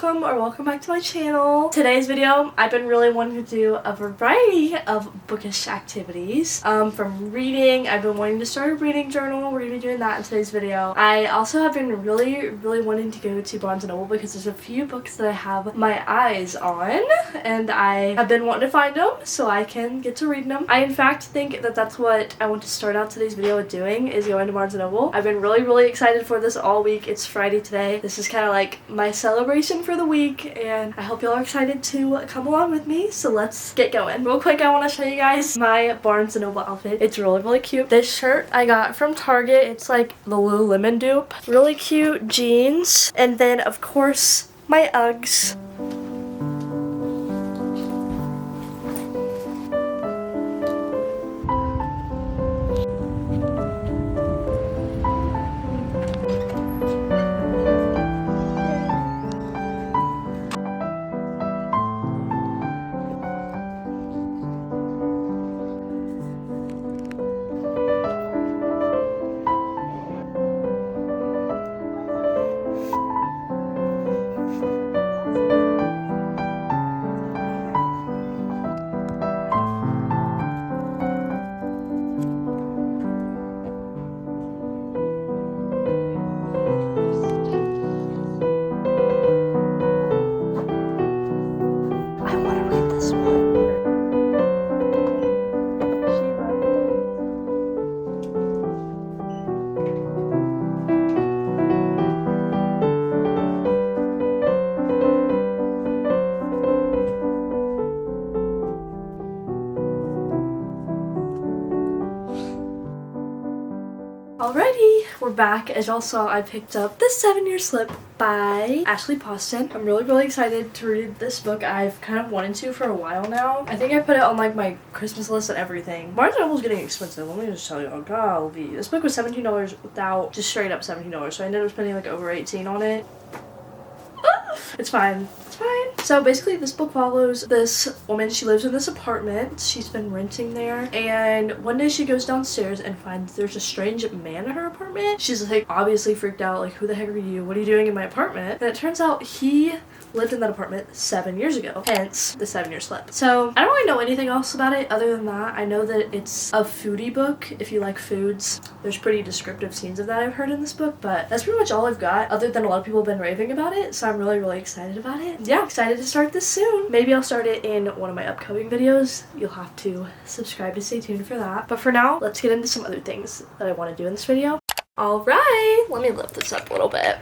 welcome back to my channel. Today's video, I've been really wanting to do a variety of bookish activities. From reading, I've been wanting to start a reading journal. We're gonna be doing that in today's video. I also have been really wanting to go to Barnes & Noble because there's a few books that I have my eyes on and I have been wanting to find them so I can get to reading them. I in fact think that that's what I want to start out today's video with doing, is going to Barnes & Noble. I've been really excited for this all week. It's Friday today. This is kind of like my celebration for the week and I hope y'all are excited to come along with me, so let's get going. Real quick, I want to show you guys my Barnes & Noble outfit. It's really cute. This shirt I got from Target. It's like the Lululemon dupe. Really cute jeans, and then of course my Uggs. Alrighty, we're back. As y'all saw, I picked up The 7-Year Slip by Ashley Poston. I'm really excited to read this book. I've kind of wanted to for a while now. I think I put it on like my Christmas list and everything. Barnes & Noble's getting expensive. Let me just tell y'all, golly. This book was $17 without, just straight up $17, so I ended up spending like over $18 on it. It's fine. It's fine. So basically this book follows this woman. She lives in this apartment. She's been renting there, and one day she goes downstairs and finds there's a strange man in her apartment. She's like obviously freaked out, like, who the heck are you? What are you doing in my apartment? And it turns out he lived in that apartment 7 years ago, hence the 7-Year Slip. So I don't really know anything else about it other than that. I know that it's a foodie book. If you like foods, there's pretty descriptive scenes of that I've heard in this book, but that's pretty much all I've got, other than a lot of people have been raving about it, so I'm really excited about it. Yeah, excited to start this soon. Maybe I'll start it in one of my upcoming videos. You'll have to subscribe to stay tuned for that. But for now, let's get into some other things that I want to do in this video. Alright, let me lift this up a little bit.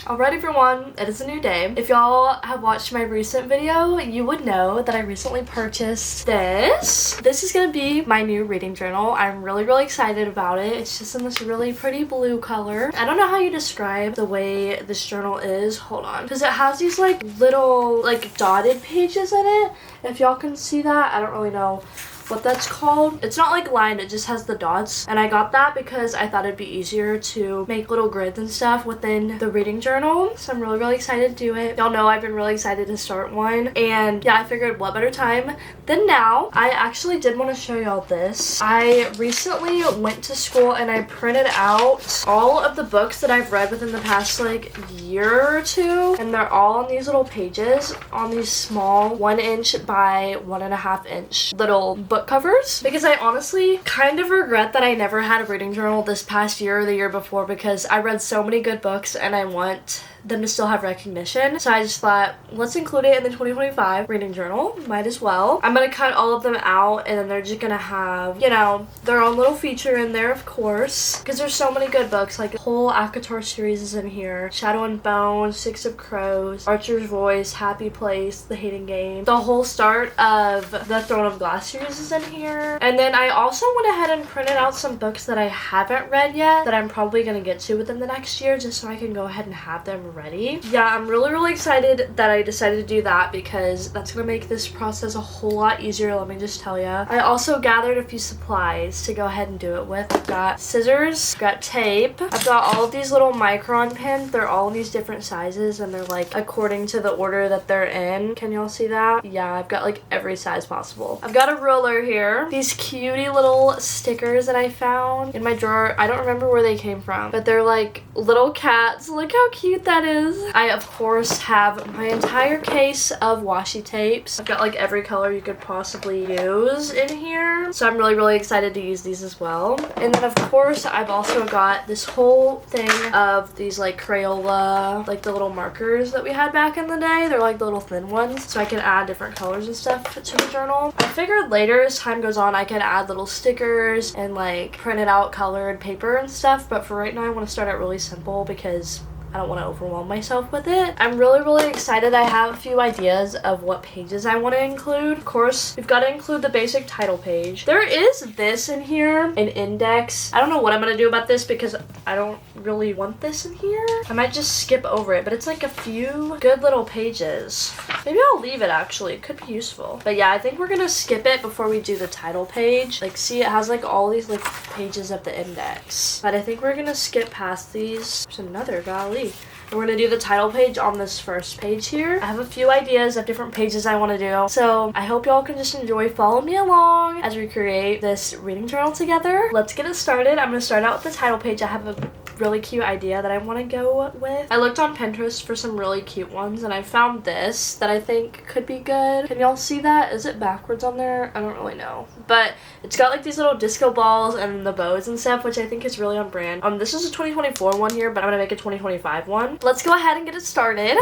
Alright everyone, it is a new day. If y'all have watched my recent video, you would know that I recently purchased this. This is gonna be my new reading journal. I'm really excited about it. It's just in this really pretty blue color. I don't know how you describe the way this journal is. Hold on. Because it has these like little like dotted pages in it. If y'all can see that, I don't really know what that's called. It's not like lined, it just has the dots, and I got that because I thought it'd be easier to make little grids and stuff within the reading journal. So I'm really excited to do it. Y'all know I've been really excited to start one, and yeah, I figured what better time than now. I actually did want to show y'all this. I recently went to school and I printed out all of the books that I've read within the past like year or two, and they're all on these little pages on these small 1" by 1.5" little book covers, because I honestly kind of regret that I never had a reading journal this past year or the year before, because I read so many good books and I want them to still have recognition. So I just thought, let's include it in the 2025 reading journal. Might as well. I'm gonna cut all of them out, and then they're just gonna have, you know, their own little feature in there, of course, because there's so many good books. Like the whole ACOTAR series is in here. Shadow and Bone, Six of Crows, Archer's Voice, Happy Place, The Hating Game. The whole start of the Throne of Glass series is in here. And then I also went ahead and printed out some books that I haven't read yet that I'm probably gonna get to within the next year, just so I can go ahead and have them ready. Yeah, I'm really excited that I decided to do that, because that's gonna make this process a whole lot easier, let me just tell ya. I also gathered a few supplies to go ahead and do it with. I've got scissors, I've got tape, I've got all of these little micron pins. They're all in these different sizes and they're like according to the order that they're in. Can y'all see that? Yeah, I've got like every size possible. I've got a ruler here. These cutie little stickers that I found in my drawer. I don't remember where they came from, but they're like little cats. Look how cute that that is. I, of course, have my entire case of washi tapes. I've got like every color you could possibly use in here. So I'm really excited to use these as well. And then, of course, I've also got this whole thing of these like Crayola, like the little markers that we had back in the day. They're like the little thin ones. So I can add different colors and stuff to the journal. I figured later as time goes on, I could add little stickers and like printed out colored paper and stuff. But for right now, I want to start out really simple because I don't want to overwhelm myself with it. I'm really excited. I have a few ideas of what pages I want to include. Of course, we've got to include the basic title page. There is this in here, an index. I don't know what I'm going to do about this because I don't really want this in here. I might just skip over it, but it's like a few good little pages. Maybe I'll leave it actually. It could be useful. But yeah, I think we're going to skip it before we do the title page. Like, see, it has like all these like pages of the index. But I think we're going to skip past these. There's another, golly. And we're going to do the title page on this first page here. I have a few ideas of different pages I want to do. So I hope y'all can just enjoy following me along as we create this reading journal together. Let's get it started. I'm going to start out with the title page. I have a really cute idea that I want to go with. I looked on Pinterest for some really cute ones and I found this that I think could be good. Can y'all see that? Is it backwards on there? I don't really know. But it's got like these little disco balls and the bows and stuff, which I think is really on brand. This is a 2024 one here, but I'm gonna make a 2025 one. Let's go ahead and get it started.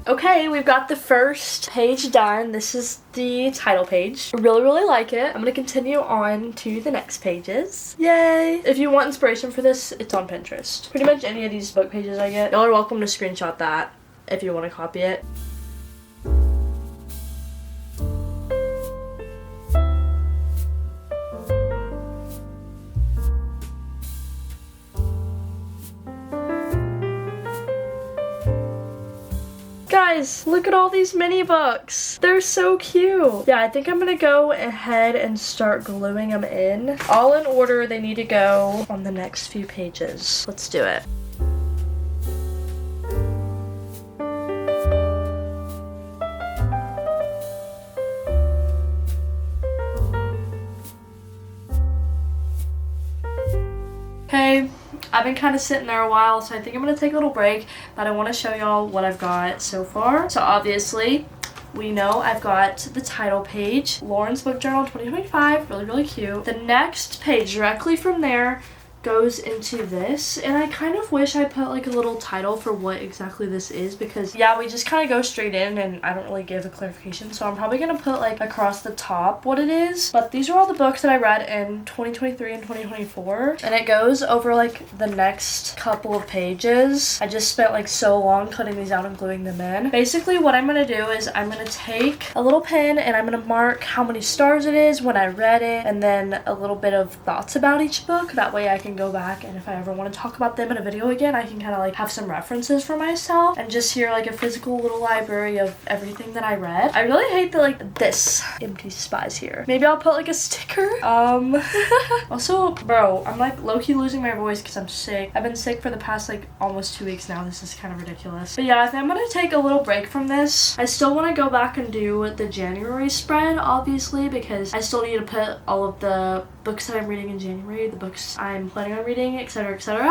Okay, we've got the first page done. This is the title page. I really like it. I'm gonna continue on to the next pages. Yay! If you want inspiration for this, it's on Pinterest. Pretty much any of these book pages I get, y'all are welcome to screenshot that if you want to copy it. Guys, look at all these mini books. They're so cute. Yeah, I think I'm gonna go ahead and start gluing them in. All in order, they need to go on the next few pages. Let's do it. Okay. I've been kind of sitting there a while, so I think I'm going to take a little break, but I want to show y'all what I've got so far. So obviously, we know I've got the title page, Lauren's Book Journal 2025, really cute. The next page directly from there goes into this, and I kind of wish I put like a little title for what exactly this is, because yeah, we just kind of go straight in and I don't really give a clarification, so I'm probably gonna put like across the top what it is. But these are all the books that I read in 2023 and 2024, and it goes over like the next couple of pages. I just spent like so long cutting these out and gluing them in. Basically what I'm gonna do is I'm gonna take a little pen and I'm gonna mark how many stars it is, when I read it, and then a little bit of thoughts about each book. That way I can go back, and if I ever want to talk about them in a video again, I can kind of like have some references for myself and just hear like a physical little library of everything that I read. I really hate that like this empty space here. Maybe I'll put like a sticker. Also, bro, I'm like low-key losing my voice because I'm sick. I've been sick for the past like almost 2 weeks now. This is kind of ridiculous. But yeah, I think I'm gonna take a little break from this. I still want to go back and do the January spread, obviously, because I still need to put all of the books that I'm reading in January, the books I'm planning on reading, etc, etc.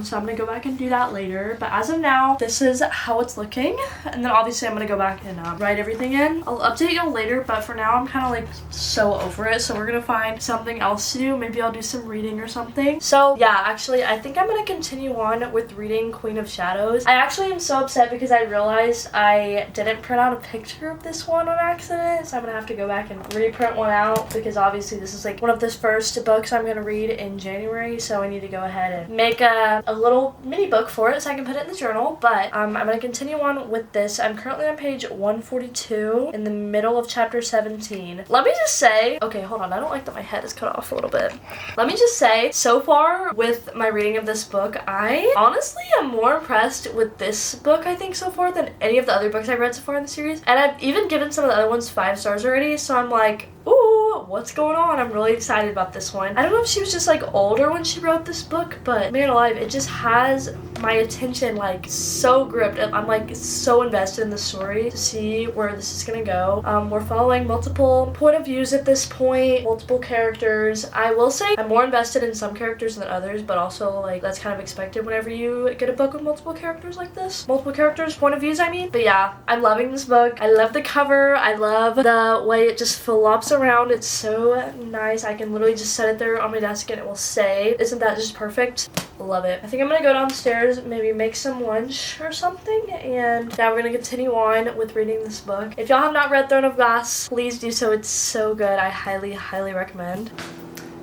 So I'm gonna go back and do that later, but as of now, this is how it's looking, and then obviously I'm gonna go back and write everything in. I'll update y'all later, but for now I'm kind of like so over it, so we're gonna find something else to do. Maybe I'll do some reading or something. So yeah, actually I think I'm gonna continue on with reading Queen of Shadows. I actually am so upset because I realized I didn't print out a picture of this one on accident, so I'm gonna have to go back and reprint one out, because obviously this is like one of the first first books I'm going to read in January, so I need to go ahead and make a little mini book for it so I can put it in the journal. But I'm going to continue on with this. I'm currently on page 142 in the middle of chapter 17. Let me just say, okay, hold on, I don't like that my head is cut off a little bit. Let me just say, so far with my reading of this book, I honestly am more impressed with this book, I think, so far than any of the other books I've read so far in the series. And I've even given some of the other ones 5 stars already, so I'm like, ooh, what's going on? I'm really excited about this one. I don't know if she was just like older when she wrote this book, but man alive, it just has my attention like so gripped. I'm like so invested in the story to see where this is gonna go. We're following multiple point of views at this point, multiple characters. I will say I'm more invested in some characters than others, but also like that's kind of expected whenever you get a book with multiple characters like this. Multiple characters, point of views, I mean. But yeah, I'm loving this book. I love the cover. I love the way it just flops around. It's so nice. I can literally just set it there on my desk and it will stay. Isn't that just perfect? Love it. I think I'm gonna go downstairs, maybe make some lunch or something, and now we're gonna continue on with reading this book. If y'all have not read Throne of Glass, please do so. It's so good. I highly, highly recommend.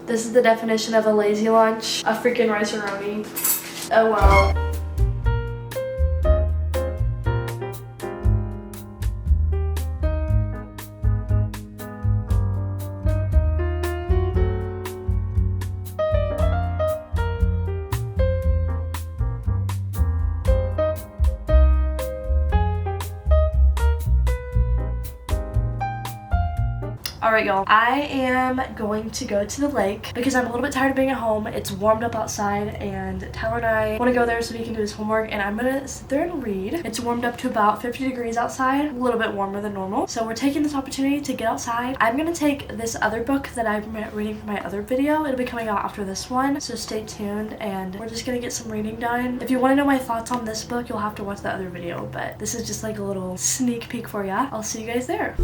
This is the definition of a lazy lunch. A freaking rice-a-roni. Oh well. Alright y'all, I am going to go to the lake because I'm a little bit tired of being at home. It's warmed up outside and Tyler and I want to go there so he can do his homework, and I'm gonna sit there and read. It's warmed up to about 50 degrees outside, a little bit warmer than normal. So we're taking this opportunity to get outside. I'm gonna take this other book that I'm reading for my other video. It'll be coming out after this one, so stay tuned and we're just gonna get some reading done. If you want to know my thoughts on this book, you'll have to watch the other video, but this is just like a little sneak peek for ya. I'll see you guys there.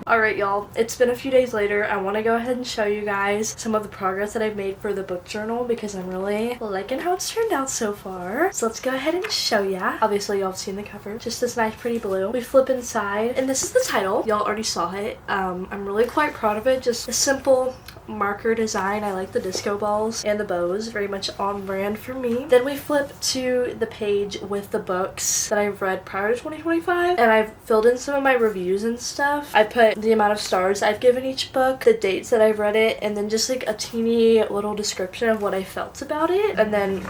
Alright y'all, it's been a few days later. I want to go ahead and show you guys some of the progress that I've made for the book journal because I'm really liking how it's turned out so far. So let's go ahead and show ya. Obviously y'all have seen the cover, just this nice pretty blue. We flip inside and this is the title. Y'all already saw it. I'm really quite proud of it. Just a simple marker design. I like the disco balls and the bows, very much on brand for me. Then we flip to the page with the books that I've read prior to 2025, and I've filled in some of my reviews and stuff. I put the amount of stars I've given each book, the dates that I've read it, and then just like a teeny little description of what I felt about it. And then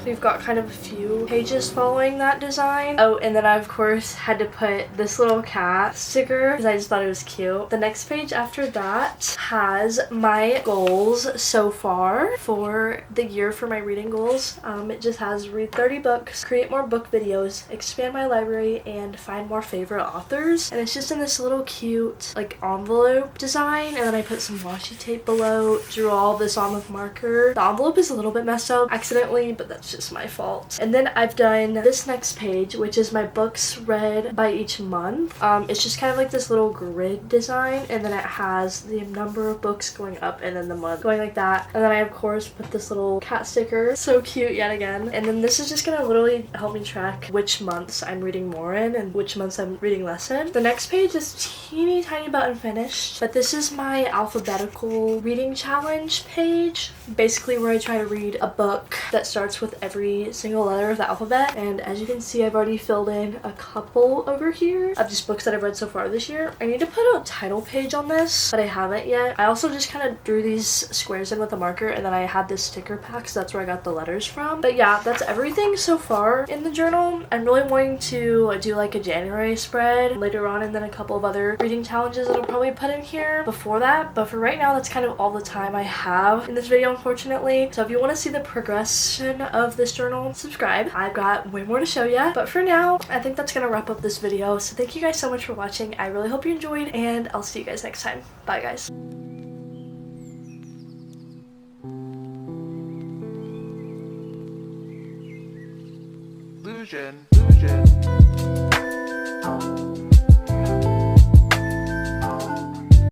we've got kind of a few pages following that design. Oh, and then I of course had to put this little cat sticker because I just thought it was cute. The next page after that has my goals so far for the year for my reading goals. It just has read 30 books, create more book videos, expand my library, and find more favorite authors. And it's just in this little cute like envelope design, and then I put some washi tape below, drew all this on with marker. The envelope is a little bit messed up accidentally, but that's just my fault. And then I've done this next page, which is my books read by each month. It's just kind of like this little grid design, and then it has the number of books going up and then the month going like that. And then I of course put this little cat sticker, so cute yet again. And then this is just gonna literally help me track which months I'm reading more in and which months I'm reading less in. The next page is teeny tiny but unfinished, but this is my alphabetical reading challenge page, basically where I try to read a book that starts with every single letter of the alphabet. And as you can see, I've already filled in a couple over here of just books that I've read so far this year. I need to put a title page on this, but I haven't yet. I also just kind of drew these squares in with a marker, and then I had this sticker pack, so that's where I got the letters from. But yeah, that's everything so far in the journal. I'm really wanting to do like a January spread later on, and then a couple of other reading challenges that I'll probably put in here before that. But for right now, that's kind of all the time I have in this video, unfortunately. So if you want to see the progression of this journal, subscribe. I've got way more to show you. But for now, I think that's gonna wrap up this video. So thank you guys so much for watching. I really hope you enjoyed, and I'll see you guys next time. Bye guys. Illusion.